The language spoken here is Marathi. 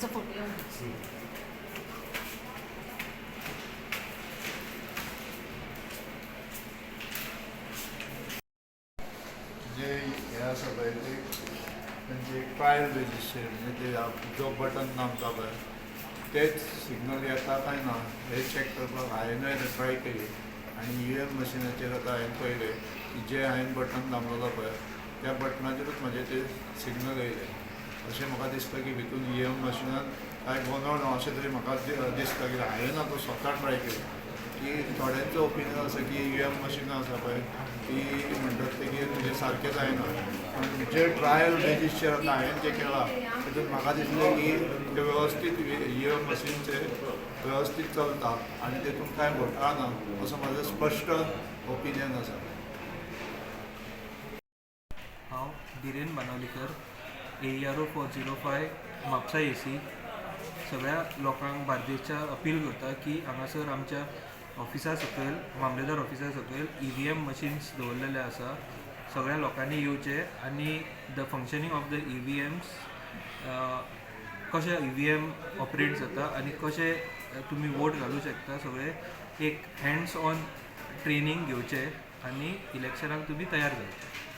तुमचा फोटो जे हे आसा पळय ते म्हणजे ट्रायल रजिस्टर म्हणजे ते जो बटन दामता पळय तेच सिग्नल येता काय ना हे चॅक करपाक हांवेंनूय ट्राय केली आनी EVM मशिनाचेर आतां हांवें पळयलें की जे हांवें बटन दामलेलो पळय त्या बटनाचेरूच म्हाजे ते सिग्नल येयले. अशें म्हाका दिसता की भितून EVM मशिनान कांय गोंदळ ना अशें तरी म्हाका दिसता की हांवें आतां स्वता ट्राय केली की थोड्यांचो ओपिनियन आसा की EVM मशिनां आसा पळय ती म्हणटात ते की तुजें सारकें जायना पूण जे ट्रायल रजिस्टर आतां हांवें जें केलां तितून म्हाका दिसलें की ते वेवस्थीत EVM मशीनचे वेवस्थीत चलता आनी तितून कांय घोटाळा ना असो म्हाजो स्पश्ट ओपिनियन आसा. हांव धिरेन बानावलीकर AERO 405 म्हापसा AC सगळ्या लोकांक बार्देसच्या अपील करता की हांगासर आमच्या ऑफिसा सकयल मामलेदार ऑफिसा सकयल EVM मशीन्स दवरलेले आसा. सगळ्या लोकांनी येवचे आनी the functioning of the EVMs कशें EVM ऑपरेट जाता आनी कशें तुमी वोट घालूं शकता सगळे एक हँड्स ऑन ट्रेनींग घेवचे आनी इलेक्शनाक तुमी तयार जावचे.